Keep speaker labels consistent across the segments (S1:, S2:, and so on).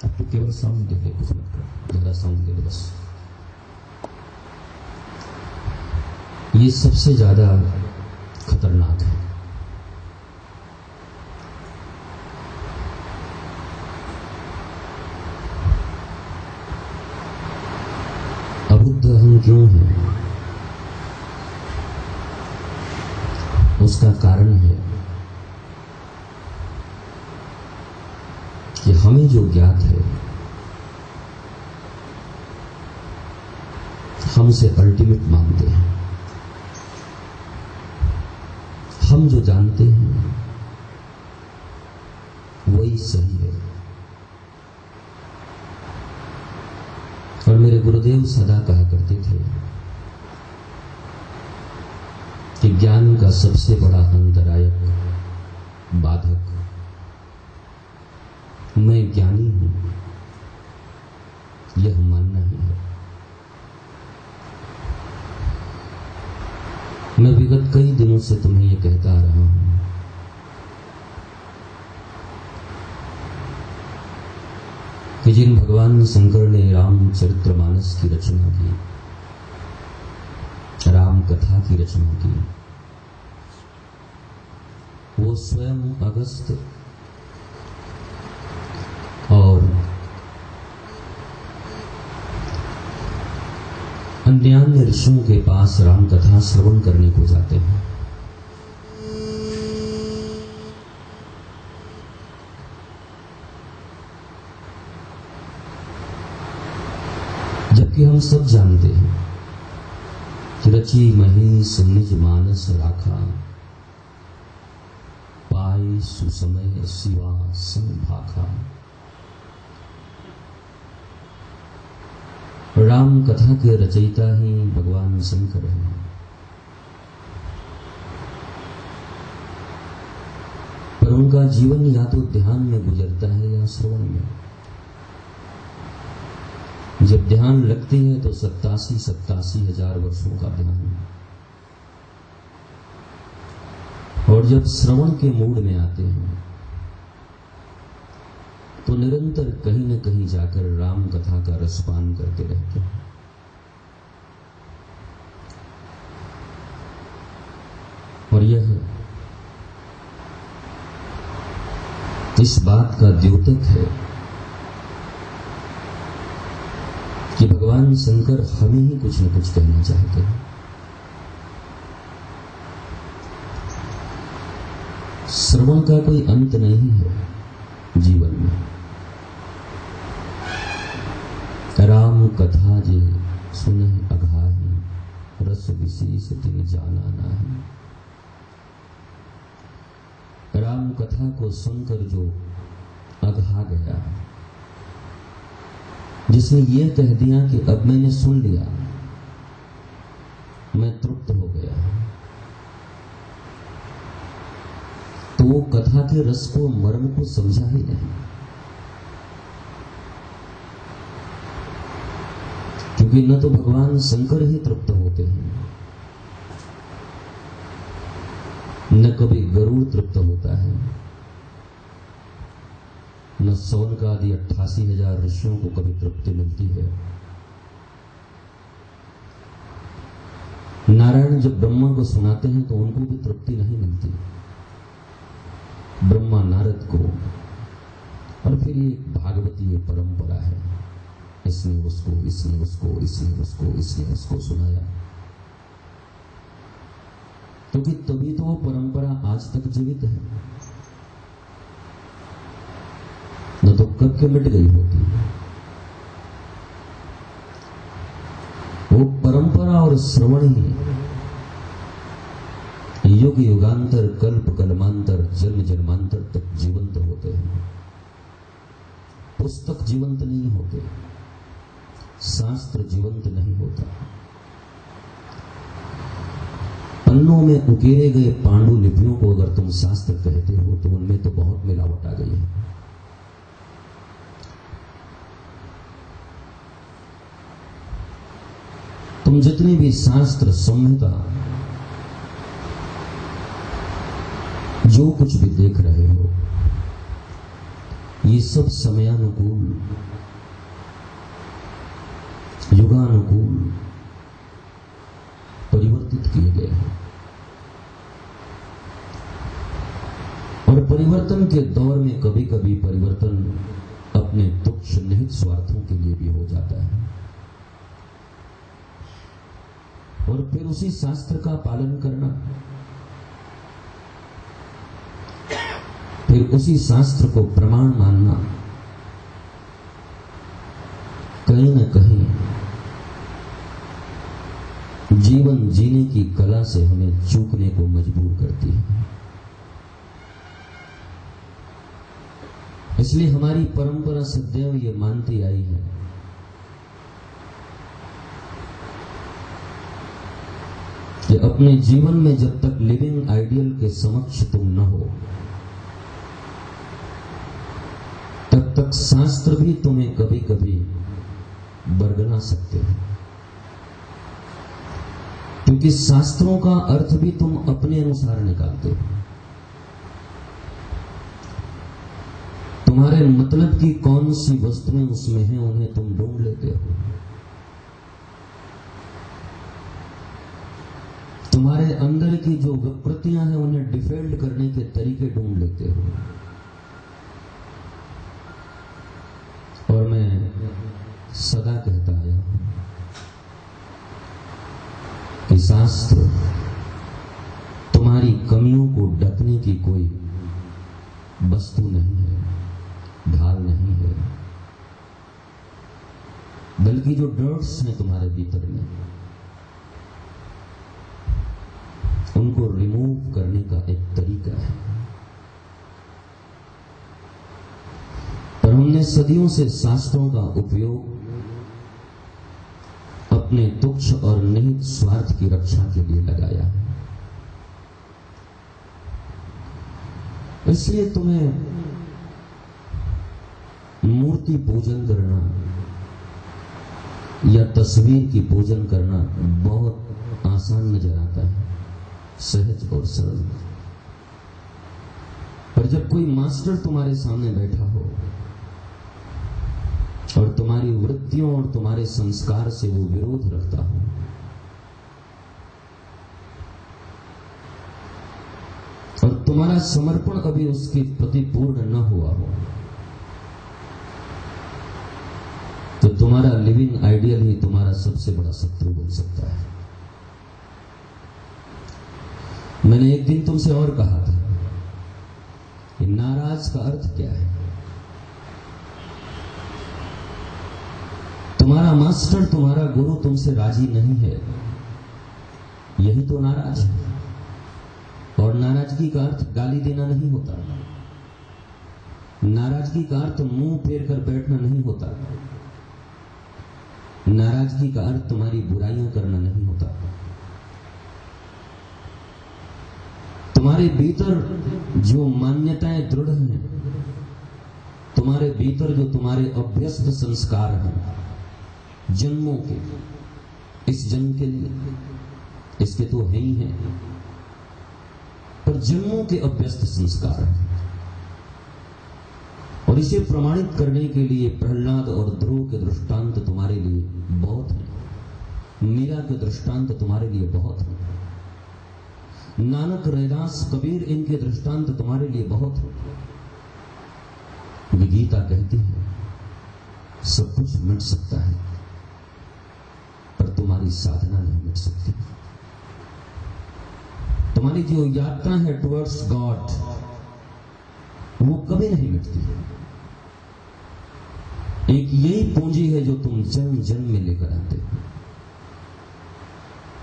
S1: अब तो केवल साउंड दे दे, कुछ मत कर, ज्यादा साउंड दे दे बस। ये सबसे ज्यादा खतरनाक है। अबुद्ध हम क्यों हैं? उसका कारण है कि हमें जो ज्ञात है हमसे अल्टीमेट मानते हैं। हम जो जानते हैं वही सही है। और मेरे गुरुदेव सदा कहा करते थे कि ज्ञान का सबसे बड़ा अंतरायक बाधक मैं ज्ञानी हूं यह मानना ही है। मैं विगत कई दिनों से तुम्हें यह कहता आ रहा हूं कि जिन भगवान शंकर ने रामचरितमानस की रचना की, राम कथा की रचना की, वो स्वयं अगस्त और अन्य ऋषियों के पास राम कथा श्रवण करने को जाते हैं। जबकि हम सब जानते हैं कि रची महीस निज मानस राखा, पाई सुसमय शिवा संग भाखा। राम कथा के रचयिता ही भगवान शंकर हैं। पर उनका जीवन या तो ध्यान में गुजरता है या श्रवण में। जब ध्यान लगती है तो 87 हजार वर्षों का ध्यान, और जब श्रवण के मूड में आते हैं तो निरंतर कहीं न कहीं जाकर राम कथा का रसपान करते रहते हैं। और यह इस बात का द्योतक है कि भगवान शंकर हमें ही कुछ न कुछ कहना चाहते हैं। श्रवण का कोई अंत नहीं है जीवन में। राम कथा जे सुनहि अघाही, रस विशेष तिन जाना नाही। राम कथा को सुनकर जो अघा गया, जिसने ये कह दिया कि अब मैंने सुन लिया, मैं तृप्त हो गया, तो वो कथा के रस को, मर्म को समझा ही नहीं। क्योंकि न तो भगवान शंकर ही तृप्त होते हैं, न कभी गरुड़ तृप्त होता है, न सौनक आदि 88,000 ऋषियों को कभी तृप्ति मिलती है। नारायण जब ब्रह्मा को सुनाते हैं तो उनको भी तृप्ति नहीं मिलती। ब्रह्मा नारद को, और फिर ये भागवतीय परंपरा है, इसने उसको, इसने उसको, इसने उसको, इसने उसको सुनाया। क्योंकि तभी तो वो परंपरा आज तक जीवित है, न तो कब के मिट गई होती। वो परंपरा और श्रवण ही युग युगांतर, कल्प कल्मांतर, जन्म जन्मांतर तक जीवंत होते हैं। पुस्तक जीवंत नहीं होते, शास्त्र जीवंत नहीं होता। पन्नों में उकेरे गए पांडुलिपियों को अगर तुम शास्त्र कहते हो तो उनमें तो बहुत मिलावट आ गई है। तुम जितनी भी शास्त्र संहिता जो कुछ भी देख रहे हो, ये सब समयानुकूल, युगानुकूल परिवर्तित किए गए हैं। और परिवर्तन के दौर में कभी कभी परिवर्तन अपने तुच्छ निहित स्वार्थों के लिए भी हो जाता है, और फिर उसी शास्त्र का पालन करना, फिर उसी शास्त्र को प्रमाण मानना कहीं न कहीं जीवन जीने की कला से हमें चूकने को मजबूर करती है। इसलिए हमारी परंपरा सदैव ये मानती आई है कि अपने जीवन में जब तक लिविंग आइडियल के समक्ष तुम न हो, तब तक शास्त्र भी तुम्हें कभी कभी बरगला सकते हैं, क्योंकि शास्त्रों का अर्थ भी तुम अपने अनुसार निकालते हो। तुम्हारे मतलब की कौन सी वस्तुएं उसमें हैं, उन्हें तुम ढूंढ लेते हो। तुम्हारे अंदर की जो विकृतियां हैं, उन्हें डिफेंड करने के तरीके ढूंढ लेते हो। और मैं सदा कहता आया हूं कि शास्त्र तुम्हारी कमियों को ढकने की कोई वस्तु नहीं है, ढाल नहीं है, बल्कि जो डर्ट्स हैं तुम्हारे भीतर में, उनको रिमूव करने का एक तरीका है। पर हमने सदियों से शास्त्रों का उपयोग अपने तुच्छ और निहित स्वार्थ की रक्षा के लिए लगाया है। इसलिए तुम्हें मूर्ति पूजन करना या तस्वीर की पूजन करना बहुत आसान नजर आता है, सहज और सरल। पर जब कोई मास्टर तुम्हारे सामने बैठा हो और तुम्हारी वृत्तियों और तुम्हारे संस्कार से वो विरोध रखता हो, और तुम्हारा समर्पण कभी उसके प्रति पूर्ण न हुआ हो, तो तुम्हारा लिविंग आइडियल ही तुम्हारा सबसे बड़ा शत्रु बन सकता है। मैंने एक दिन तुमसे और कहा था कि नाराज का अर्थ क्या है। तुम्हारा मास्टर, तुम्हारा गुरु तुमसे राजी नहीं है, यही तो नाराज है। और नाराजगी का अर्थ गाली देना नहीं होता, नाराजगी का अर्थ मुंह फेर कर बैठना नहीं होता, नाराजगी का अर्थ तुम्हारी बुराइयां करना नहीं होता। तुम्हारे भीतर जो मान्यताएं दृढ़ हैं, तुम्हारे भीतर जो तुम्हारे अभ्यस्त संस्कार हैं जन्मों के, इस जन्म के लिए, इसके तो है ही हैं, पर जन्मों के अभ्यस्त संस्कार हैं। और इसे प्रमाणित करने के लिए प्रहलाद और ध्रुव के दृष्टांत तुम्हारे लिए बहुत हैं, मीरा के दृष्टांत तुम्हारे लिए बहुत हैं, नानक, रैदास, कबीर, इनके दृष्टांत तुम्हारे लिए बहुत हैं। गीता कहती है सब कुछ मिट सकता है, पर तुम्हारी साधना नहीं मिट सकती। तुम्हारी जो यात्रा है टुवर्ड्स गॉड, वो कभी नहीं मिटती। एक यही पूंजी है जो तुम जन्म जन्म में लेकर आते हो।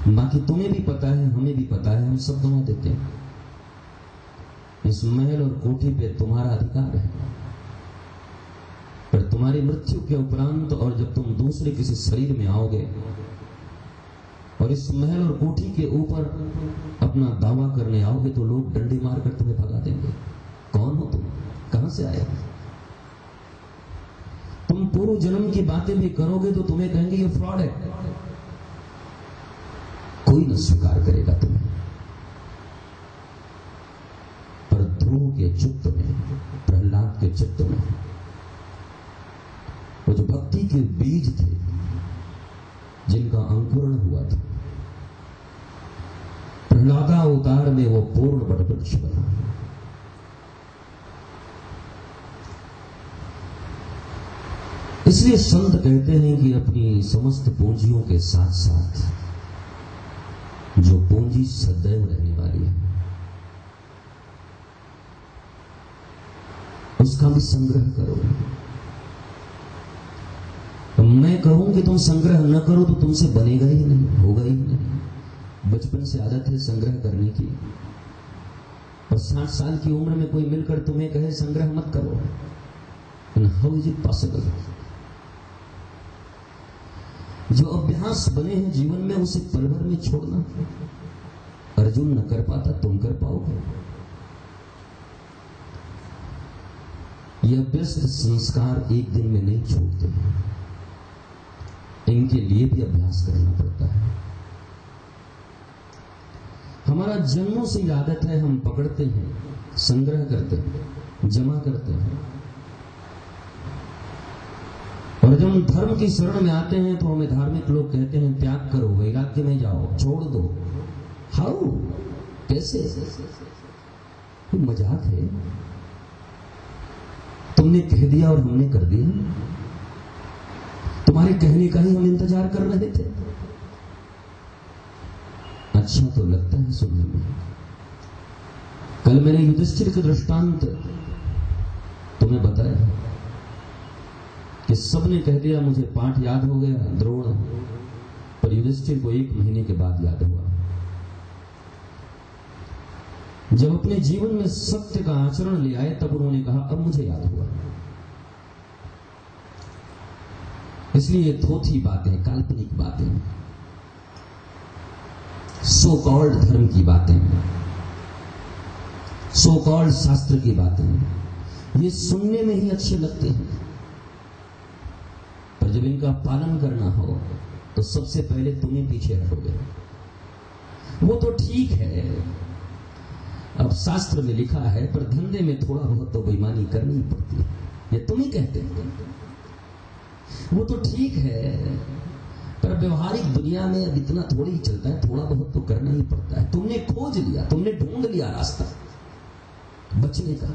S1: बाकी तुम्हें भी पता है, हमें भी पता है, हम सब गंवा देते हैं। इस महल और कोठी पे तुम्हारा अधिकार है, पर तुम्हारी मृत्यु के उपरांत और जब तुम दूसरे किसी शरीर में आओगे और इस महल और कोठी के ऊपर अपना दावा करने आओगे, तो लोग डंडे मारकर तुम्हें भगा देंगे। कौन हो तुम, कहां से आए? तुम पूर्व जन्म की बातें भी करोगे तो तुम्हें कहेंगे ये फ्रॉड है, कोई न स्वीकार करेगा तुम्हें। पर ध्रुव के चित्त में, प्रहलाद के चित्त में वो जो भक्ति के बीज थे जिनका अंकुरण हुआ था, प्रहलादावतार में वो पूर्ण वटवृक्ष बना। इसलिए संत कहते हैं कि अपनी समस्त पूंजियों के साथ साथ जो पूंजी सदैव रहने वाली है उसका भी संग्रह करो। तो मैं कहूं कि तुम संग्रह न करो तो तुमसे बनेगा ही नहीं, होगा ही नहीं। बचपन से आदत है संग्रह करने की, और 60 साल की उम्र में कोई मिलकर तुम्हें कहे संग्रह मत करो, हाउ इज इट पॉसिबल? जो अभ्यास बने हैं जीवन में उसे पल भर में छोड़ना। अर्जुन न कर पाता, तुम कर पाओगे। ये अभ्यस्त संस्कार एक दिन में नहीं छूटते, इनके लिए भी अभ्यास करना पड़ता है। हमारा जन्मों से आदत है, हम पकड़ते हैं, संग्रह करते हैं, जमा करते हैं, और जब हम धर्म की शरण में आते हैं तो हमें धार्मिक लोग कहते हैं त्याग करो, वैराग्य में जाओ, छोड़ दो। हाउ? कैसे? तो मजाक है। तुमने कह दिया और हमने कर दिया। तुम्हारे कहने का ही हम इंतजार कर रहे थे। अच्छा तो लगता है सुनने में। कल मैंने युधिष्ठिर का दृष्टांत तुम्हें बताया कि सबने कह दिया, मुझे पाठ याद हो गया, द्रोण, पर युधिष्ठिर को 1 महीने के बाद याद हुआ। जब अपने जीवन में सत्य का आचरण ले आए तब उन्होंने कहा अब मुझे याद हुआ। इसलिए ये थोथी बातें, काल्पनिक बातें, सो कॉल्ड धर्म की बातें, सो कॉल्ड शास्त्र की बातें, ये सुनने में ही अच्छे लगते हैं, पर जब इनका पालन करना हो तो सबसे पहले तुम ही पीछे हटोगे। वो तो ठीक है, अब शास्त्र में लिखा है, पर धंधे में थोड़ा बहुत तो बेईमानी करनी पड़ती है, ये तुम ही कहते हो। वो तो ठीक है, पर व्यवहारिक दुनिया में अब इतना थोड़ी ही चलता है, थोड़ा बहुत तो करना ही पड़ता है। तुमने खोज लिया, तुमने ढूंढ लिया रास्ता बचने का,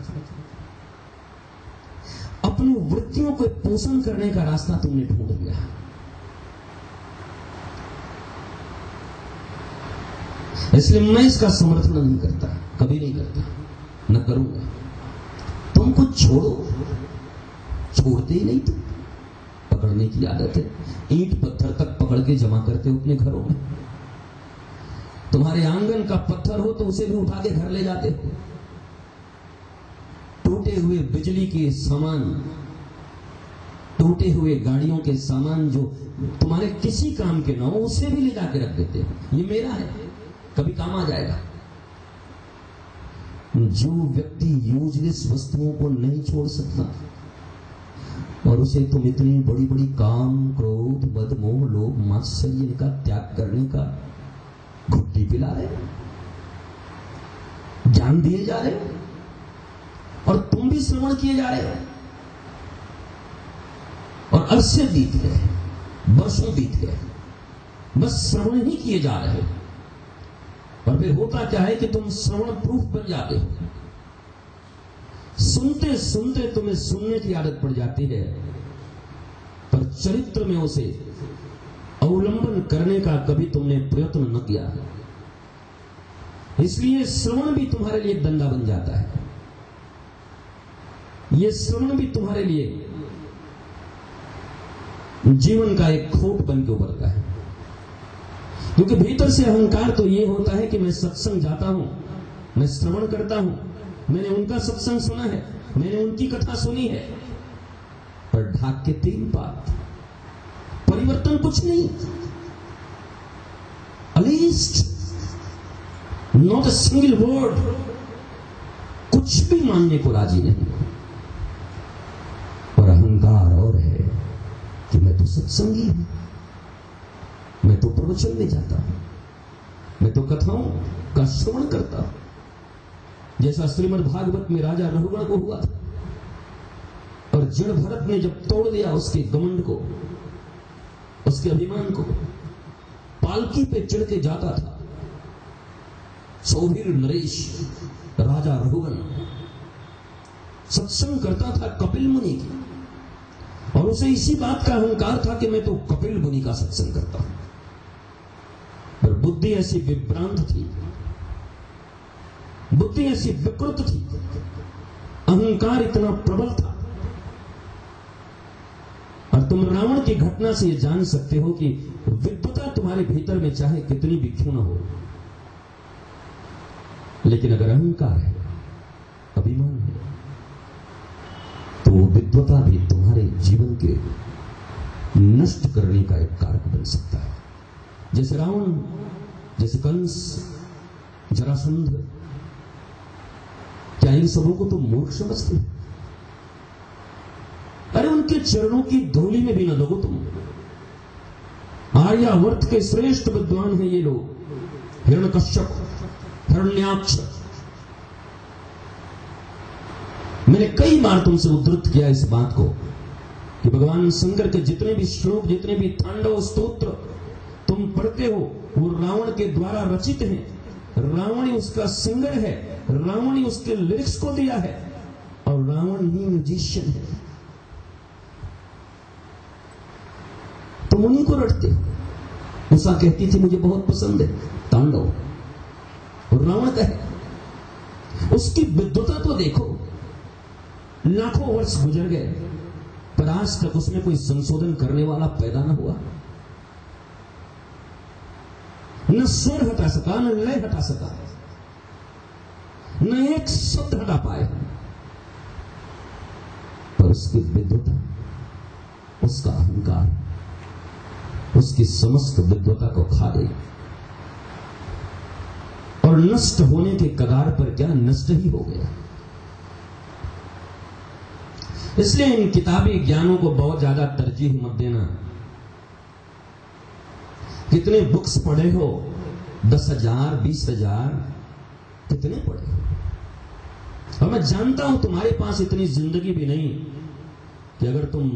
S1: अपनी वृत्तियों को पोषण करने का रास्ता तुमने ढूंढ लिया। इसलिए मैं इसका समर्थन नहीं करता, कभी नहीं करता, न करूंगा। तुम कुछ छोड़ो, छोड़ते ही नहीं, तुम पकड़ने की आदत है। ईंट पत्थर तक पकड़ के जमा करते हो अपने घरों में। तुम्हारे आंगन का पत्थर हो तो उसे भी उठा के घर ले जाते हो। टूटे हुए बिजली के सामान, टूटे हुए गाड़ियों के सामान जो तुम्हारे किसी काम के ना हो उसे भी ले जाके रख देते हो। ये मेरा है, कभी काम आ जाएगा। जो व्यक्ति यूजलेस वस्तुओं को नहीं छोड़ सकता और उसे तुम इतनी बड़ी बड़ी काम, क्रोध, मद, मोह, लोभ, मात्सर्य का त्याग करने का घुट्टी पिला रहे, ज्ञान दिए जा रहे, और तुम भी श्रवण किए जा रहे हो, और अरसे बीत गए, वर्षों बीत गए, बस श्रवण ही किए जा रहे हो। और फिर होता क्या है कि तुम श्रवण प्रूफ बन जाते हो। सुनते सुनते तुम्हें सुनने की आदत पड़ जाती है, पर चरित्र में उसे अवलंबन करने का कभी तुमने प्रयत्न न किया। इसलिए श्रवण भी तुम्हारे लिए एक दंगा बन जाता है। यह श्रवण भी तुम्हारे लिए जीवन का एक खोट बन के उभरता है, क्योंकि भीतर से अहंकार तो यह होता है कि मैं सत्संग जाता हूं, मैं श्रवण करता हूं, मैंने उनका सत्संग सुना है, मैंने उनकी कथा सुनी है, पर ढाक के 3 बात, परिवर्तन कुछ नहीं, अलीस्ट नॉट अ सिंगल वर्ड, कुछ भी मानने को राजी नहीं। और अहंकार और है कि मैं तो सत्संगी हूं, मैं तो प्रवचन में जाता हूं, मैं तो कथाओं का श्रवण करता हूं। जैसा श्रीमद् भागवत में राजा रघुगण को हुआ था, और जड़ भरत ने जब तोड़ दिया उसके घमंड को, उसके अभिमान को, पालकी पे चढ़ के जाता था सौवीर नरेश राजा रघुवन, सत्संग करता था कपिल मुनि की, और उसे इसी बात का अहंकार था कि मैं तो कपिल मुनि का सत्संग करता हूं। पर बुद्धि ऐसी विभ्रांत थी, बुद्धि ऐसी विकृत थी, अहंकार इतना प्रबल था। और तुम रावण की घटना से यह जान सकते हो कि विद्वता तुम्हारे भीतर में चाहे कितनी भी क्यों न हो, लेकिन अगर अहंकार है, अभिमान है, तो वो विद्वता भी तुम्हारे जीवन के नष्ट करने का एक कारक बन सकता है। जैसे रावण, जैसे कंस, जरासंध, क्या इन सबों को तुम मूर्ख समझते हो? अरे उनके चरणों की धूलि में भी न लगो तुम। आर्यावर्त के श्रेष्ठ विद्वान हैं ये लोग, हिरण्यकश्यप, हिरण्याक्ष। मैंने कई बार तुमसे उद्धृत किया इस बात को कि भगवान शंकर के जितने भी श्लोक, जितने भी तांडव स्तोत्र तुम पढ़ते हो, वो रावण के द्वारा रचित हैं। रावण ही उसका सिंगर है, रावण ही उसके लिरिक्स को दिया है, और रावण ही म्यूजिशियन है। तुम उन्हीं को रटते हो। उषा कहती थी मुझे बहुत पसंद है तांडव, और रावण कहे उसकी विद्वता तो देखो। लाखों वर्ष गुजर गए, पर आज तक उसमें कोई संशोधन करने वाला पैदा न हुआ। न स्वर हटा सका, न लय हटा सका, न एक शब्द हटा पाए। पर उसकी विद्वता, उसका अहंकार उसकी समस्त विद्वता को खा गई, और नष्ट होने के कगार पर क्या नष्ट ही हो गया। इसलिए इन किताबी ज्ञानों को बहुत ज्यादा तरजीह मत देना। कितने बुक्स पढ़े हो? 10,000, 20,000, कितने पढ़े हो? और मैं जानता हूं तुम्हारे पास इतनी जिंदगी भी नहीं कि अगर तुम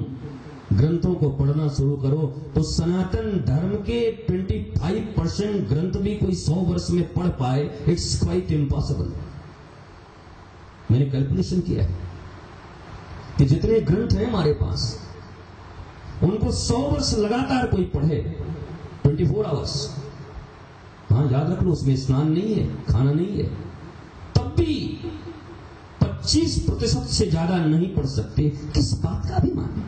S1: ग्रंथों को पढ़ना शुरू करो तो सनातन धर्म के 25% ग्रंथ भी कोई 100 वर्ष में पढ़ पाए। It's quite impossible. मैंने कैलकुलेशन किया है कि जितने ग्रंथ हैं हमारे पास, उनको 100 वर्ष लगातार कोई पढ़े, 24 आवर्स। हाँ, याद रख लो, उसमें स्नान नहीं है, खाना नहीं है, तब भी 25% से ज्यादा नहीं पढ़ सकते। किस बात का अभिमान है?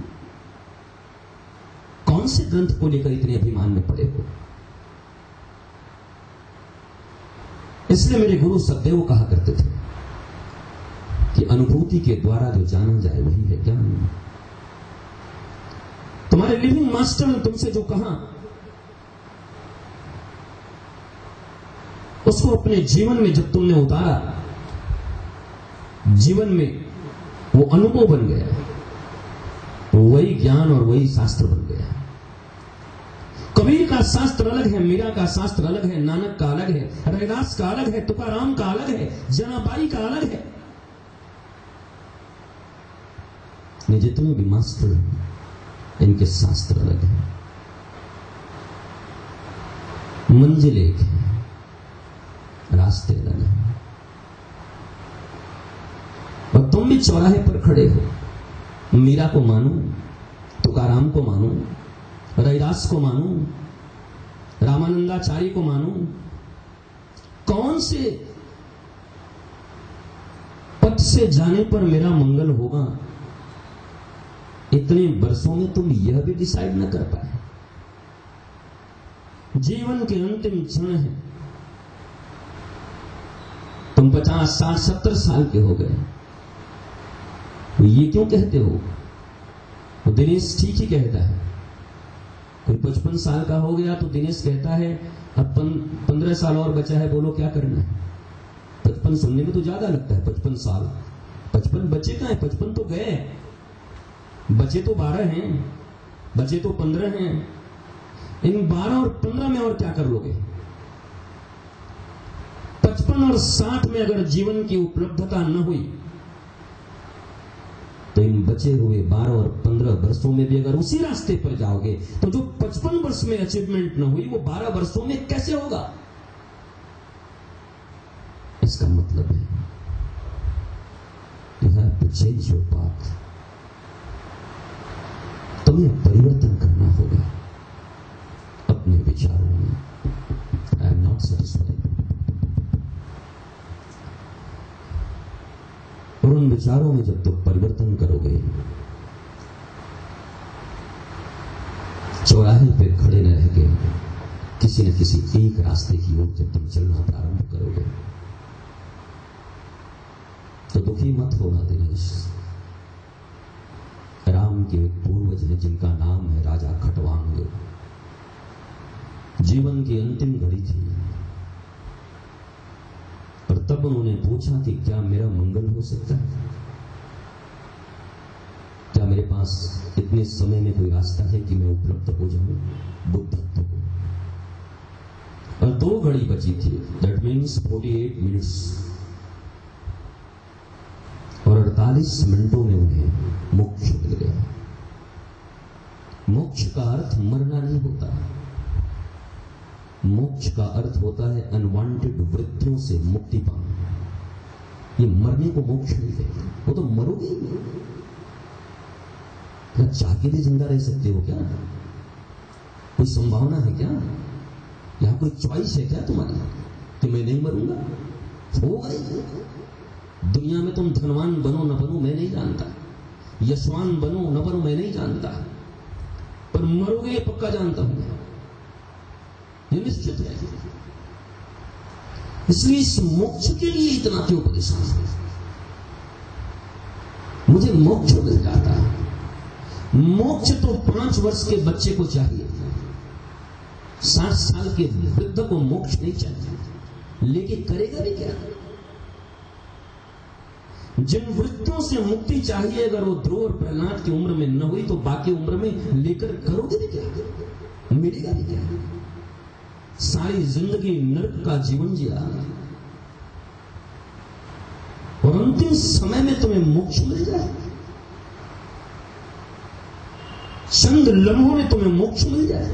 S1: कौन से ग्रंथ को लेकर इतने अभिमान में पड़े हो? इसलिए मेरे गुरु सदैव कहा करते थे कि अनुभूति के द्वारा जो जाना जाए वही है ज्ञान। तुम्हारे लिविंग मास्टर ने तुमसे जो कहा, उसको अपने जीवन में जब तुमने उतारा, जीवन में वो अनुभव बन गया, वही ज्ञान और वही शास्त्र बन गया। कबीर का शास्त्र अलग है, मीरा का शास्त्र अलग है, नानक का अलग है, रैदास का अलग है, तुकाराम का अलग है, जनाबाई का अलग है। ये जितने भी मास्टर हैं, इनके शास्त्र अलग है, मंजिल एक है, रास्ते अलग हैं। और तुम भी चौराहे पर खड़े हो। मीरा को मानो, तुकाराम को मानो, रैदास को मानो, रामानंदाचार्य को मानो, कौन से पथ से जाने पर मेरा मंगल होगा, इतने वर्षों में तुम यह भी डिसाइड न कर पाए। जीवन के अंतिम क्षण है, तुम 50, 60, 70 साल के हो गए। ये क्यों कहते हो? तो दिनेश ठीक ही कहता है। कोई 55 साल का हो गया तो दिनेश कहता है अब 15 साल और बचा है, बोलो क्या करना है। 55 सुनने में तो ज्यादा लगता है, 55 साल। 55 बचे कहां है? 55 तो गए, बचे तो 12 हैं, बचे तो 15 हैं। इन 12 और 15 में और क्या कर लोगे? 55 और 60 में अगर जीवन की उपलब्धता न हुई तो इन बचे हुए 12 और 15 वर्षों में भी अगर उसी रास्ते पर जाओगे तो जो 55 वर्ष में अचीवमेंट न हुई वो 12 वर्षों में कैसे होगा? इसका मतलब है you have to change your path. तुम्हें परिवर्तन करना होगा अपने विचारों में। I am not satisfied. और उन विचारों में जब तुम परिवर्तन करोगे, चौराहे पे खड़े न रह के किसी न किसी एक रास्ते की ओर जब तुम चलना प्रारंभ करोगे, तो दुखी मत होना दिनेश। राम के एक पूर्वज हैं जिनका नाम है राजा खटवांग। जीवन की अंतिम घड़ी थी और तब उन्होंने पूछा कि क्या मेरा मंगल हो सकता है? क्या मेरे पास इतने समय में कोई रास्ता है कि मैं उपलब्ध हो जाऊं बुद्धत्व को? और 2 घड़ी बची थी, दैट मीन्स 48 मिनट्स। और 48 मिनटों में उन्हें मोक्ष मिल गया। मोक्ष का अर्थ मरना नहीं होता। मोक्ष का अर्थ होता है अनवांटेड वृत्तियों से मुक्ति पाना। ये मरने को मोक्ष नहीं कहते, वो तो मरोगे ही नहीं। क्या चाह के भी जिंदा रह सकते हो क्या? कोई संभावना है क्या? यहां कोई चॉइस है क्या तुम्हारी कि मैं नहीं मरूंगा? होगा ही। दुनिया में तुम धनवान बनो न बनो मैं नहीं जानता, यशवान बनो न बनो मैं नहीं जानता, पर मरोगे ये पक्का जानता हूं, ये निश्चित है। इसलिए इस मोक्ष के लिए इतना क्यों परेशान है? मुझे मोक्ष मिल जाता। मोक्ष तो 5 वर्ष के बच्चे को चाहिए, 60 साल के वृद्ध को मोक्ष नहीं चाहिए। लेकिन करेगा भी क्या? जिन वृत्तियों से मुक्ति चाहिए अगर वो ध्रुव और प्रहलाद की उम्र में न हुई तो बाकी उम्र में लेकर करोगे भी क्या? मिलेगा भी क्या? सारी जिंदगी नरक का जीवन जिया और अंतिम समय में तुम्हें मोक्ष मिल जाए, चंद लम्हों में तुम्हें मोक्ष मिल जाए,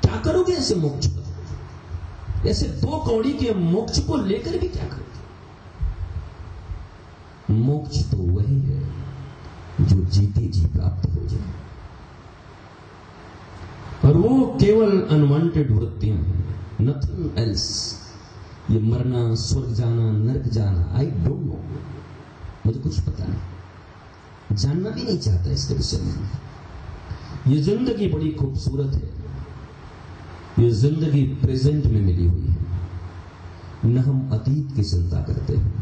S1: क्या करोगे ऐसे मोक्ष को? ऐसे 2 कौड़ी के मोक्ष को लेकर भी क्या करोगे? मोक्ष तो वही है जो जीते जी प्राप्त हो जाए, और वो केवल अनवांटेड वृत्तियां हैं, नथिंग एल्स। ये मरना, स्वर्ग जाना, नरक जाना, आई डोंट नो, मुझे कुछ पता नहीं, जानना भी नहीं चाहता इसके विषय में। ये जिंदगी बड़ी खूबसूरत है, ये जिंदगी प्रेजेंट में मिली हुई है। न हम अतीत की चिंता करते हैं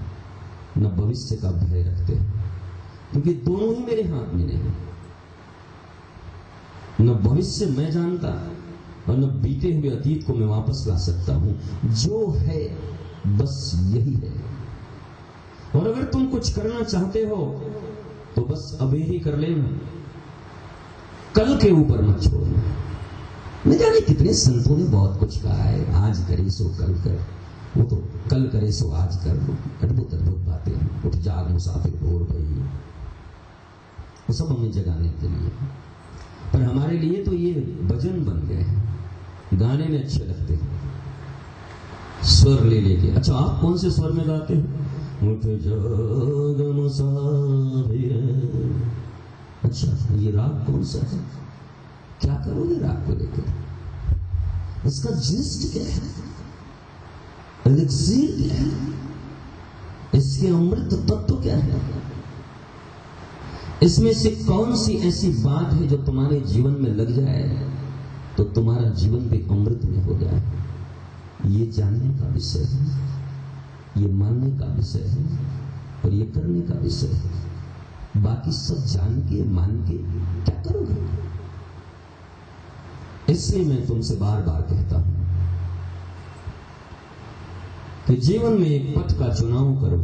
S1: न भविष्य का भय रखते हैं, क्योंकि दोनों ही मेरे हाथ में नहीं। न भविष्य मैं जानता और न बीते हुए अतीत को मैं वापस ला सकता हूं। जो है बस यही है। और अगर तुम कुछ करना चाहते हो तो बस अभी ही कर लेना, कल के ऊपर मत छोड़ना। न जाने कितने संतों ने बहुत कुछ कहा है, आज करे सो कल कर, वो तो कल करे सो आज कर, अद्भुत अद्भुत बातें। उठ जाग मुसाफिर भोर भई, वो सब हमें जगाने के लिए। पर हमारे लिए तो ये भजन बन गए हैं, गाने में अच्छे लगते हैं, स्वर ले लेके। अच्छा, आप कौन से स्वर में गाते हो? उठ जाग मुसाफिर। अच्छा, ये राग कौन सा है? क्या करोगे राग को लेकर? इसका जिस्ट क्या है? एलिक्सीर क्या है? इसके अमृत तत्व क्या है? इसमें से कौन सी ऐसी बात है जो तुम्हारे जीवन में लग जाए तो तुम्हारा जीवन भी अमृत में हो जाए? ये जानने का विषय है, ये मानने का विषय है और ये करने का विषय है। बाकी सब जान के मान के क्या करोगे? इसलिए मैं तुमसे बार बार कहता हूं कि जीवन में एक पथ का चुनाव करो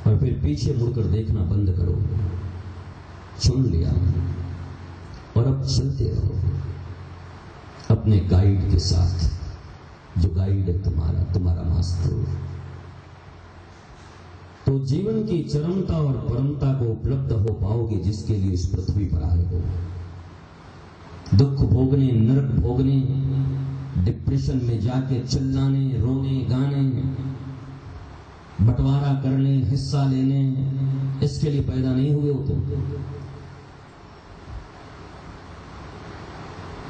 S1: और फिर पीछे मुड़कर देखना बंद करो। चुन लिया और अब चलते रहो अपने गाइड के साथ, जो गाइड है तुम्हारा मास्टर। तो तो जीवन की चरमता और परमता को उपलब्ध हो पाओगे जिसके लिए इस पृथ्वी पर आए हो। दुख भोगने, नरक भोगने, डिप्रेशन में जाके चिल्लाने, रोने, गाने, बंटवारा करने, हिस्सा लेने, इसके लिए पैदा नहीं हुए हो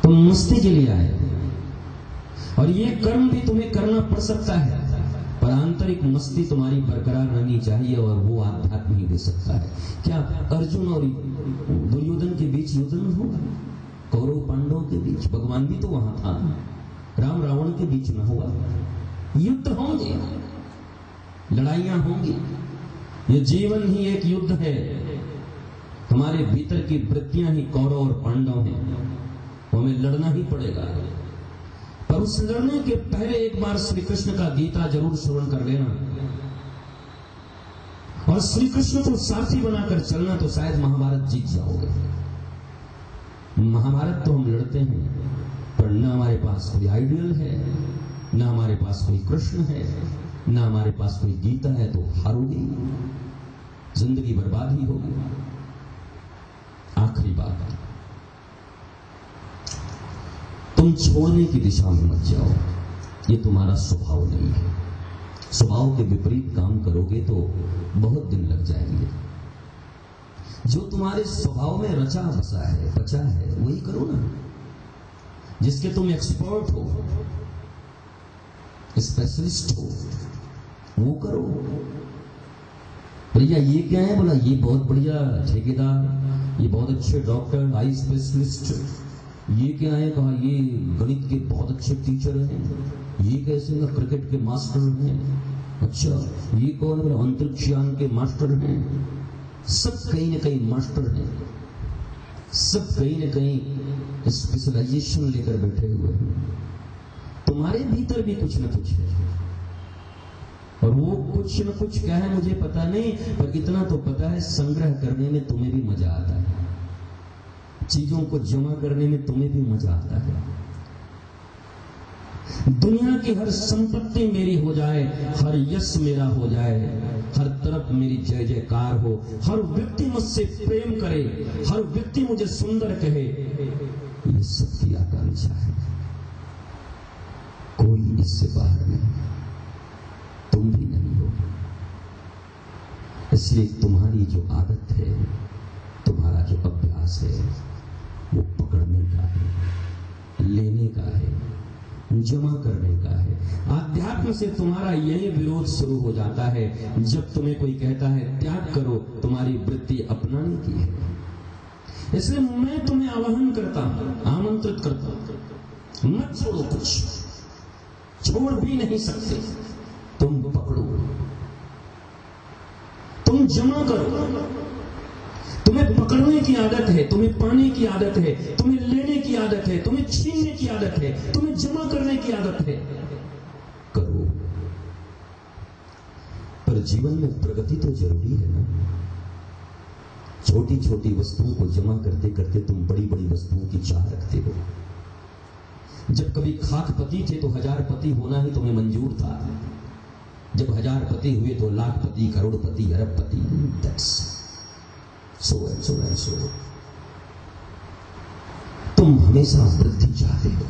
S1: तुम मस्ती के लिए आए हो। और ये कर्म भी तुम्हें करना पड़ सकता है, पर आंतरिक मस्ती तुम्हारी बरकरार रहनी चाहिए और वो आध्यात्म ही दे सकता है। क्या अर्जुन और दुर्योधन के बीच युद्ध न हुआ? कौरव पांडवों के बीच? भगवान भी तो वहां था। राम रावण के बीच न हुआ? युद्ध होंगे, लड़ाइयां होंगी। ये जीवन ही एक युद्ध है। हमारे भीतर की वृत्तियां ही कौरव और पांडव हैं, हमें लड़ना ही पड़ेगा। पर उस लड़ने के पहले एक बार श्री कृष्ण का गीता जरूर श्रवण कर लेना, और श्री कृष्ण को साथी बनाकर चलना, तो शायद महाभारत जीत जाओगे। महाभारत तो हम लड़ते हैं, पर न हमारे पास कोई आइडियल है, न हमारे पास कोई कृष्ण है, न हमारे पास कोई गीता है, तो हारोगे, जिंदगी बर्बाद ही होगी। आखिरी बात, तुम छोड़ने की दिशा में मत जाओ, ये तुम्हारा स्वभाव नहीं है। स्वभाव के विपरीत काम करोगे तो बहुत दिन लग जाएंगे। जो तुम्हारे स्वभाव में रचा बसा है, बचा है, वही करो ना। जिसके तुम एक्सपर्ट हो, स्पेशलिस्ट हो, वो करो। भैया ये क्या है? बोला ये बहुत बढ़िया ठेकेदार, ये बहुत अच्छे डॉक्टर, आई स्पेशलिस्ट। ये क्या है? कहा ये गणित के बहुत अच्छे टीचर हैं। ये कैसे? ना क्रिकेट के मास्टर हैं। अच्छा ये कौन? बोला अंतरिक्षयान के मास्टर हैं। सब कहीं ना कहीं मास्टर हैं, सब कहीं ना कहीं स्पेशलाइजेशन लेकर बैठे हुए हैं। तुम्हारे भीतर भी कुछ न कुछ है, और वो कुछ न कुछ क्या है मुझे पता नहीं, पर इतना तो पता है संग्रह करने में तुम्हें भी मजा आता है, चीजों को जमा करने में तुम्हें भी मजा आता है। दुनिया की हर संपत्ति मेरी हो जाए, हर यश मेरा हो जाए, हर तरफ मेरी जय जयकार हो, हर व्यक्ति मुझसे प्रेम करे, हर व्यक्ति मुझे सुंदर कहे, ये सबकी आकांक्षा है। कोई इससे बाहर नहीं, तुम भी नहीं हो। इसलिए तुम्हारी जो आदत है, तुम्हारा जो अभ्यास है, वो पकड़ने का है, लेने का है, जमा करने का है। आध्यात्म से तुम्हारा यही विरोध शुरू हो जाता है। जब तुम्हें कोई कहता है त्याग करो, तुम्हारी वृत्ति अपनाने की है। इसलिए मैं तुम्हें आह्वान करता हूं, आमंत्रित करता हूं, मत छोड़ो कुछ, छोड़ भी नहीं सकते। तुम पकड़ो, तुम जमा करो। तुम्हें पकड़ने की आदत है, तुम्हें पाने की आदत है, तुम्हें लेने की आदत है, तुम्हें छीनने की आदत है, तुम्हें जमा करने की आदत है। करो, पर जीवन में प्रगति तो जरूरी है ना। छोटी छोटी वस्तुओं को जमा करते करते तुम बड़ी बड़ी वस्तुओं की चाह रखते हो। जब कभी खाकपति थे तो 1000 पति होना ही तुम्हें मंजूर था। जब 1000 पति हुए तो लाखपति, करोड़पति, अरबपति। That's so and so and so. तुम हमेशा वृद्धि चाहते हो,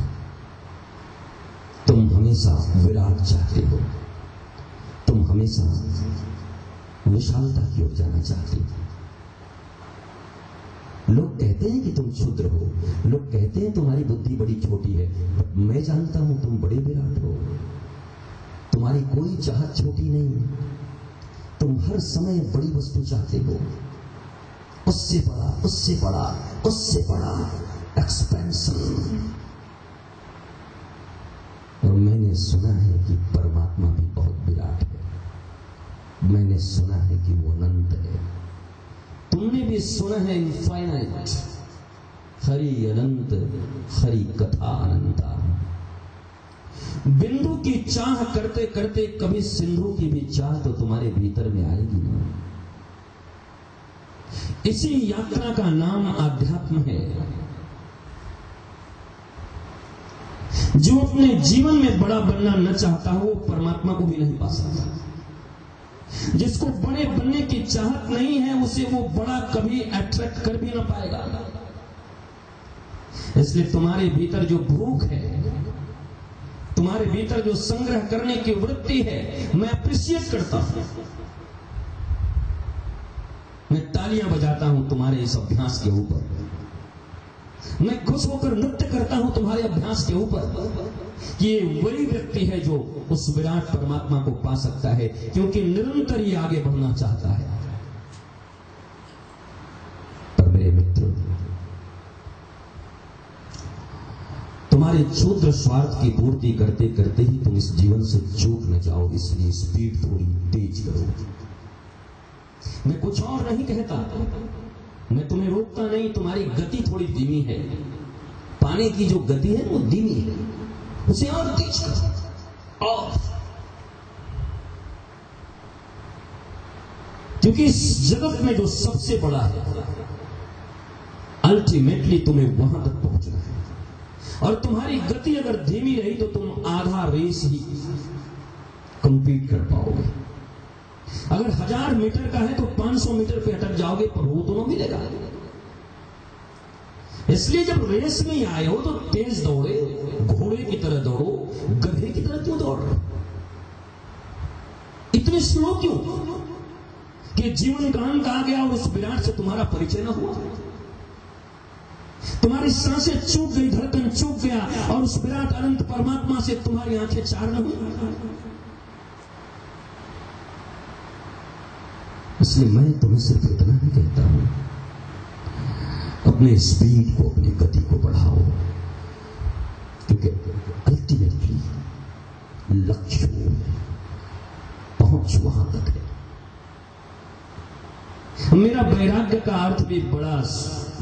S1: तुम हमेशा विराट चाहते हो, तुम हमेशा विशालता की ओर जाना चाहते हो। लोग कहते हैं कि तुम क्षुद्र हो, लोग कहते हैं तुम्हारी बुद्धि बड़ी छोटी है, बट मैं जानता हूं तुम बड़े विराट हो। तुम्हारी कोई चाहत छोटी नहीं, तुम हर समय बड़ी वस्तु चाहते हो, उससे बड़ा, उससे बड़ा, उससे बड़ा, एक्सपेंशन। और मैंने सुना है कि परमात्मा भी बहुत विराट है। मैंने सुना है कि वो अनंत है। तुमने भी सुना है इनफाइनाइट। हरि अनंत, हरि कथा अनंता। बिंदु की चाह करते करते कभी सिंधु की भी चाह तो तुम्हारे भीतर में आएगी ना। इसी यात्रा का नाम आध्यात्म है। जो अपने जीवन में बड़ा बनना न चाहता हो, वो परमात्मा को भी नहीं पा सकता। जिसको बड़े बनने की चाहत नहीं है, उसे वो बड़ा कभी अट्रैक्ट कर भी ना पाएगा। इसलिए तुम्हारे भीतर जो भूख है, तुम्हारे भीतर जो संग्रह करने की वृत्ति है, मैं अप्रिशिएट करता हूं, मैं तालियां बजाता हूं तुम्हारे इस अभ्यास के ऊपर। मैं खुश होकर नृत्य करता हूं तुम्हारे अभ्यास के ऊपर। ये वही व्यक्ति है जो उस विराट परमात्मा को पा सकता है, क्योंकि निरंतर ही आगे बढ़ना चाहता है। पर मेरे मित्र, तुम्हारे क्षुद्र स्वार्थ की पूर्ति करते करते ही तुम इस जीवन से चूक न जाओ, इसलिए स्पीड थोड़ी तेज करो। मैं कुछ और नहीं कहता, मैं तुम्हें रोकता नहीं, तुम्हारी गति थोड़ी धीमी है। पानी की जो गति है वो धीमी है, उसे और तेज करो। और क्योंकि इस जगत में जो सबसे बड़ा है, अल्टीमेटली तुम्हें वहां तक पहुंचना है। और तुम्हारी गति अगर धीमी रही तो तुम आधा रेस ही कंप्लीट कर पाओगे। अगर 1000 मीटर का है तो 500 मीटर पे अटक जाओगे, पर वो तो न मिलेगा। इसलिए जब रेस में आए हो तो तेज दौड़े, घोड़े की तरह दौड़ो, गधे की तरह क्यों दौड़ रहे? इतने स्लो क्यों कि जीवन का अंत आ गया और उस विराट से तुम्हारा परिचय न हुआ? तुम्हारी सांसें चूक गई, धड़कन चूक गया और उस विराट अनंत परमात्मा से तुम्हारी आंखें चार न हुई। इसलिए मैं तुम्हें सिर्फ इतना ही कहता हूं, अपने स्पीड को, अपनी गति को बढ़ाओ, क्योंकि अल्टीमेटली लक्ष्य पहुंच वहां तक है। मेरा वैराग्य का अर्थ भी बड़ा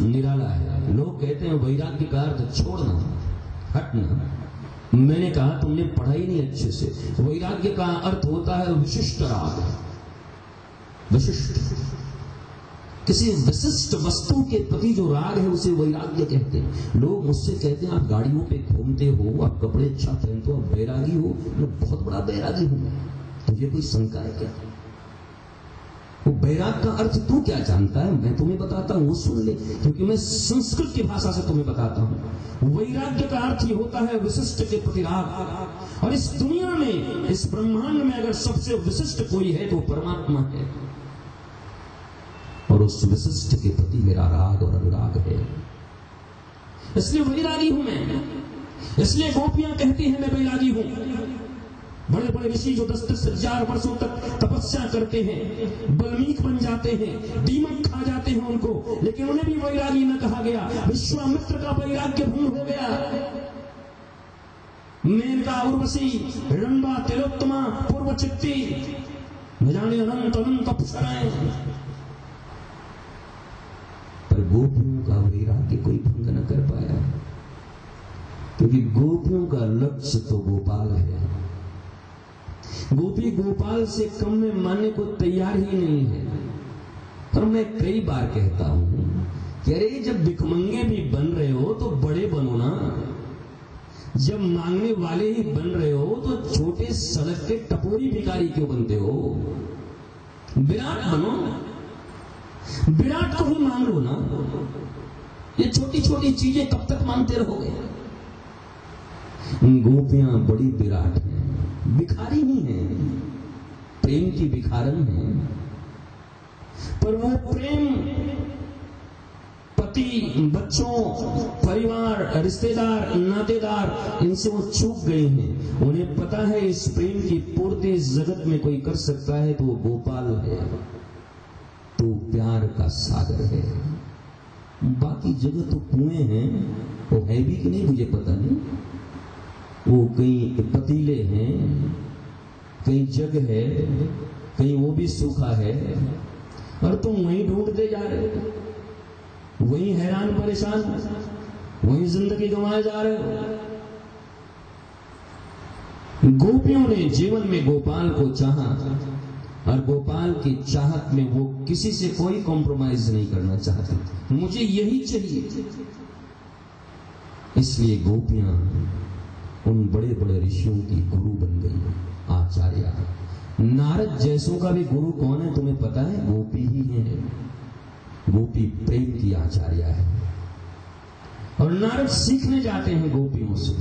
S1: निराला है। लोग कहते हैं वैराग्य का अर्थ छोड़ना, हटना। मैंने कहा तुमने पढ़ा ही नहीं अच्छे से। वैराग्य का अर्थ होता है विशिष्ट राग। विशिष्ट, किसी विशिष्ट वस्तु के प्रति जो राग है उसे वैराग्य कहते हैं। लोग मुझसे कहते हैं आप गाड़ियों पे घूमते हो, आप कपड़े अच्छा पहनते हो, आप वैरागी हो। मैं बहुत बड़ा वैरागी हूं। तुझे कोई शंका है क्या? वो वैराग का अर्थ तू क्या जानता है? मैं तुम्हें बताता हूं, वो सुन ले, क्योंकि मैं संस्कृत की भाषा से तुम्हें बताता हूं। वैराग्य का अर्थ ये होता है विशिष्ट के प्रति राग। और इस दुनिया में, इस ब्रह्मांड में अगर सबसे विशिष्ट कोई है तो परमात्मा है, और उस विशिष्ट के प्रति मेरा राग और अनुराग है। इसलिए वैरागी हूं मैं। इसलिए गोपियां कहती हैं मैं वैरागी हूं। बड़े बड़े ऋषि जो 10-10 हजार वर्षों तक तपस्या करते हैं, बल्मीक बन जाते हैं, दीमक खा जाते हैं उनको, लेकिन उन्हें भी वैरागी न कहा गया। विश्वामित्र का वैराग्य भंग हो गया। मेनका, उर्वशी, हिडम्बा, तिलोत्तमा, पूर्वचित्ती, न जाने अनंत अनंत अप्सराएं, पर गोपियों का वैराग्य कोई भंग न कर पाया, क्योंकि गोपियों का लक्ष्य तो गोपाल है। गोपी गोपाल से कम में मानने को तैयार ही नहीं है। पर मैं कई बार कहता हूं कि अरे जब भिखमंगे भी बन रहे हो तो बड़े बनो ना। जब मांगने वाले ही बन रहे हो तो छोटे सड़क के टपोरी भिखारी क्यों बनते हो? विराट बनो, विराट को ही मांग लो ना। ये छोटी छोटी चीजें कब तक मांगते रहोगे? गोपियां बड़ी विराट हैं, भिखारी ही है, प्रेम की भिखारन है। पर वो प्रेम पति, बच्चों, परिवार, रिश्तेदार, नातेदार, इनसे वो चूक गए हैं। उन्हें पता है इस प्रेम की पूर्ति इस जगत में कोई कर सकता है तो वो गोपाल है, तो प्यार का सागर है। बाकी जगह तो कुएं हैं, वो है भी कि नहीं मुझे पता नहीं। वो कहीं पतीले हैं, कहीं जग है, कहीं वो भी सूखा है, और तुम वहीं ढूंढते जा रहे हो, वहीं हैरान परेशान, वहीं जिंदगी गंवाए जा रहे हो। गोपियों ने जीवन में गोपाल को चाहा, और गोपाल की चाहत में वो किसी से कोई कॉम्प्रोमाइज नहीं करना चाहती। मुझे यही चाहिए। इसलिए गोपियां उन बड़े बड़े ऋषियों की गुरु बन गई, आचार्य। नारद जैसों का भी गुरु कौन है तुम्हें पता है? गोपी ही है। गोपी प्रेम की आचार्य है और नारद सीखने जाते हैं गोपियों से।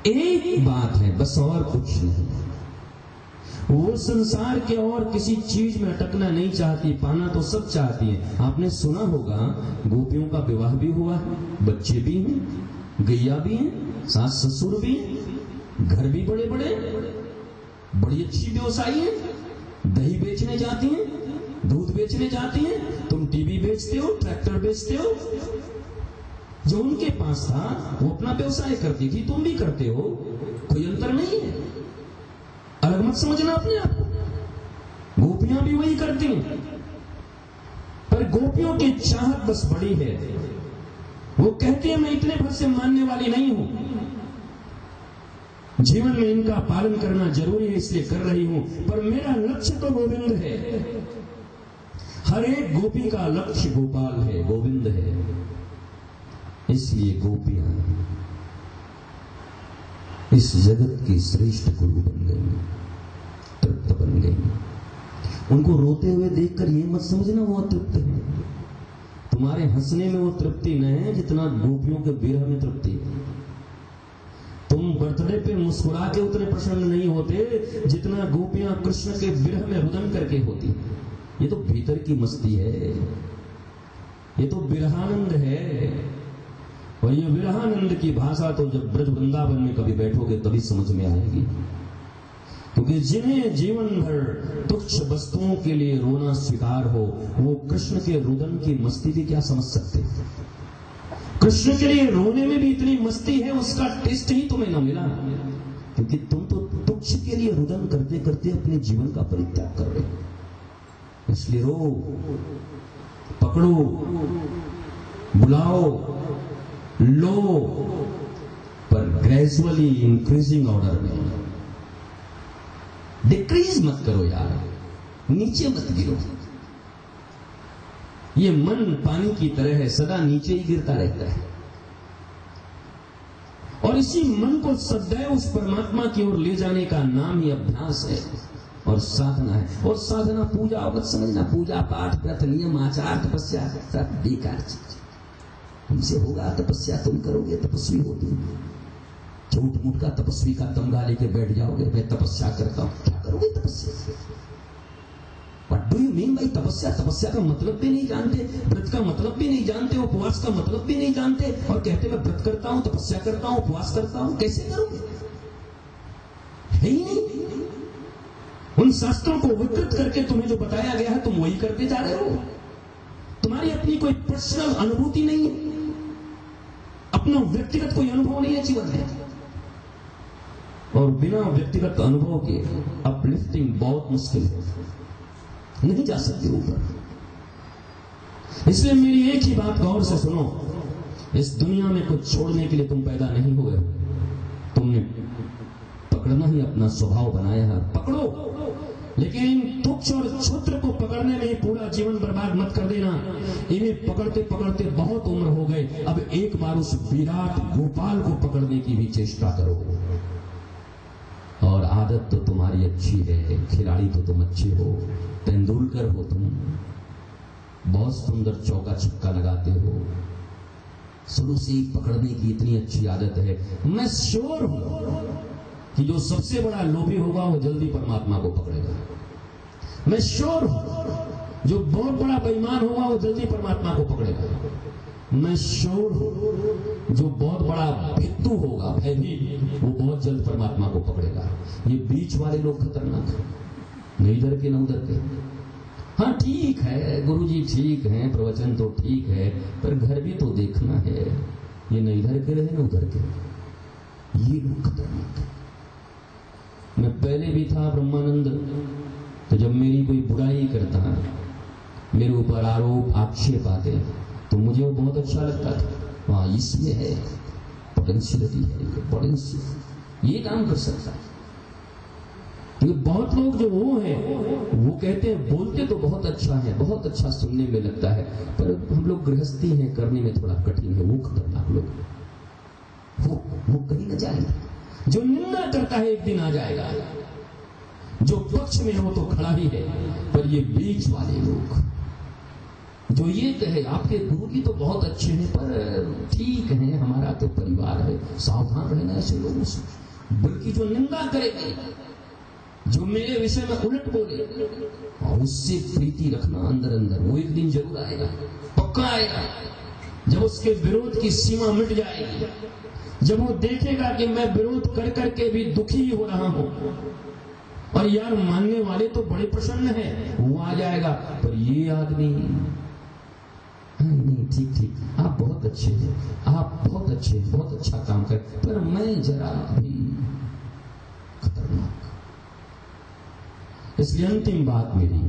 S1: एक बात है बस, और कुछ नहीं। वो संसार के और किसी चीज में अटकना नहीं चाहती, पाना तो सब चाहती है। आपने सुना होगा गोपियों का विवाह भी हुआ है, बच्चे भी हैं, गैया भी हैं, सास ससुर भी हैं, घर भी बड़े बड़े, बड़ी अच्छी व्यवसायी है, दही बेचने जाती हैं, दूध बेचने जाती हैं, तुम टीवी बेचते हो, ट्रैक्टर बेचते हो। जो उनके पास था वो अपना व्यवसाय करती थी, तुम भी करते हो, कोई अंतर नहीं है। अलग मत समझना अपने आप को। गोपियां भी वही करती हैं, पर गोपियों की चाहत बस बड़ी है। वो कहती है मैं इतने भर से मानने वाली नहीं हूं, जीवन में इनका पालन करना जरूरी है इसलिए कर रही हूं, पर मेरा लक्ष्य तो गोविंद है। हर एक गोपी का लक्ष्य गोपाल है, गोविंद है। इसलिए गोपियां इस जगत की श्रेष्ठ गुरु बन गई, तृप्त बन गई। उनको रोते हुए देखकर ये मत समझना वो अतृप्त है। तुम्हारे हंसने में वो तृप्ति न है जितना गोपियों के विरह में तृप्ति है। तुम बर्थडे पे मुस्कुरा के उतने प्रसन्न नहीं होते जितना गोपियां कृष्ण के विरह में रुदन करके होती। ये तो भीतर की मस्ती है, ये तो विरहानंद है। और ये विरहानंद की भाषा तो जब ब्रज वृंदावन में कभी बैठोगे तभी समझ में आएगी। क्योंकि जिन्हें जीवन भर तुच्छ वस्तुओं के लिए रोना स्वीकार हो, वो कृष्ण के रुदन की मस्ती भी क्या समझ सकते। कृष्ण के लिए रोने में भी इतनी मस्ती है, उसका टेस्ट ही तुम्हें न मिला, क्योंकि तुम तो तुच्छ के लिए रुदन करते करते अपने जीवन का परित्याग कर रहे हो। इसलिए रो, पकड़ो, बुलाओ, लो, पर ग्रेजुअली इंक्रीजिंग ऑर्डर में। डिक्रीज मत करो यार, नीचे मत गिरो। ये मन पानी की तरह है, सदा नीचे ही गिरता रहता है। और इसी मन को सदैव उस परमात्मा की ओर ले जाने का नाम ही अभ्यास है और साधना है। और साधना पूजा मत समझना, पूजा पाठ व्रत नियम आचार तपस्या सब बेकार चीज। तुमसे होगा तपस्या, तुम करोगे तपस्वी हो तुम। झूठ मूठ का तपस्वी का तमगा लेके बैठ जाओगे, मैं तपस्या करता हूं, क्या करोगे तपस्या? What do you mean by तपस्या? तपस्या का मतलब भी नहीं जानते, व्रत का मतलब भी नहीं जानते, उपवास का मतलब भी नहीं जानते, और कहते मैं व्रत करता हूं, तपस्या करता हूं, उपवास करता हूं। कैसे करोगे? है ही नहीं। उन शास्त्रों को विकृत करके तुम्हें जो बताया गया है तुम वही करते जा रहे हो। तुम्हारी अपनी कोई पर्सनल अनुभूति नहीं है, अपना व्यक्तिगत कोई अनुभव नहीं है जीवन में। और बिना व्यक्तिगत अनुभव के अपलिफ्टिंग बहुत मुश्किल है, नहीं जा सकते ऊपर। इसलिए मेरी एक ही बात गौर से सुनो, इस दुनिया में कुछ छोड़ने के लिए तुम पैदा नहीं हुए, तुमने पकड़ना ही अपना स्वभाव बनाया है। पकड़ो, लेकिन तुच्छ और क्षुद्र को पकड़ने में पूरा जीवन बर्बाद मत कर देना। इन्हें पकड़ते पकड़ते बहुत उम्र हो गए, अब एक बार उस विराट गोपाल को पकड़ने की भी चेष्टा करो। और आदत तो तुम्हारी अच्छी है, खिलाड़ी तो तुम अच्छे हो, तेंदुलकर हो तुम, बहुत सुंदर चौका छक्का लगाते हो, शुरू से ही पकड़ने की इतनी अच्छी आदत है। मैं श्योर हूं कि जो सबसे बड़ा लोभी होगा वो जल्दी परमात्मा को पकड़ेगा। मैं श्योर हूं जो बहुत बड़ा बेईमान होगा वो जल्दी परमात्मा को पकड़ेगा। मैं श्योर हूं जो बहुत बड़ा भित्तु होगा, भयभीत, वो बहुत जल्द परमात्मा को पकड़ेगा। ये बीच वाले लोग खतरनाक हैं, न इधर के न उधर के। हाँ ठीक है गुरुजी, ठीक है प्रवचन तो ठीक है, पर घर भी तो देखना है। ये न इधर के रहे न उधर के, ये लोग खतरनाक है। मैं पहले भी था ब्रह्मानंद, तो जब मेरी कोई बुराई करता, मेरे ऊपर आरोप आक्षेप आते, तो मुझे वो बहुत अच्छा लगता था। वहां इसमें है पोटेंशियलिटी है, पोटेंशियल ये काम कर सकता है। ये बहुत लोग जो वो हैं वो कहते हैं, बोलते तो बहुत अच्छा है, बहुत अच्छा सुनने में लगता है, पर हम लोग गृहस्थी हैं, करने में थोड़ा कठिन है। वो खतरनाक लोग, वो कहीं न जाएगा। जो निंदा करता है एक दिन आ जाएगा, जो पक्ष में है वो तो खड़ा ही है, पर ये बीच वाले लोग जो ये कहे आपके गुरु जी तो बहुत अच्छे हैं, पर ठीक है हमारा तो परिवार है, सावधान रहना ऐसे लोगों से। बल्कि जो निंदा करेंगे, जो मेरे विषय में उलट बोले, और उससे प्रीति रखना अंदर अंदर। वो एक दिन जरूर आएगा, पक्का आएगा, जब उसके विरोध की सीमा मिट जाएगी, जब वो देखेगा कि मैं विरोध कर करके भी दुखी हो रहा हूं, और यार मानने वाले तो बड़े प्रसन्न हैं, वो आ जाएगा। पर ये आदमी नहीं, ठीक ठीक, आप बहुत अच्छे हैं, आप बहुत अच्छे, बहुत अच्छा काम कर, पर मैं जरा अभी खतरनाक। इसलिए अंतिम बात मेरी,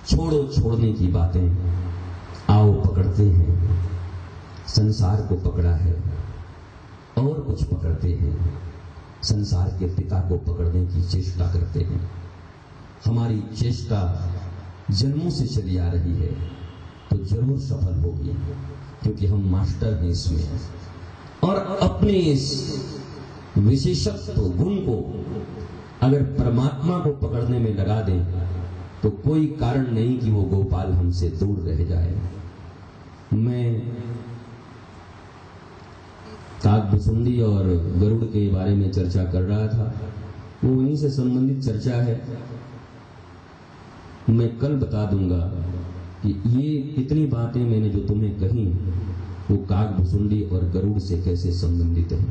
S1: छोड़ो छोड़ने की बातें, आओ पकड़ते हैं। संसार को पकड़ा है और कुछ पकड़ते हैं, संसार के पिता को पकड़ने की चेष्टा करते हैं। हमारी चेष्टा जन्मों से चली आ रही है तो जरूर सफल होगी, क्योंकि हम मास्टर हैं इसमें। और अपने इस विशेषत्व गुण को अगर परमात्मा को पकड़ने में लगा दें तो कोई कारण नहीं कि वो गोपाल हमसे दूर रह जाए। मैं काकभुसुंडी और गरुड़ के बारे में चर्चा कर रहा था, वो वहीं से संबंधित चर्चा है। मैं कल बता दूंगा कि ये इतनी बातें मैंने जो तुम्हें कही वो काकभुसुंडी और गरुड़ से कैसे संबंधित है।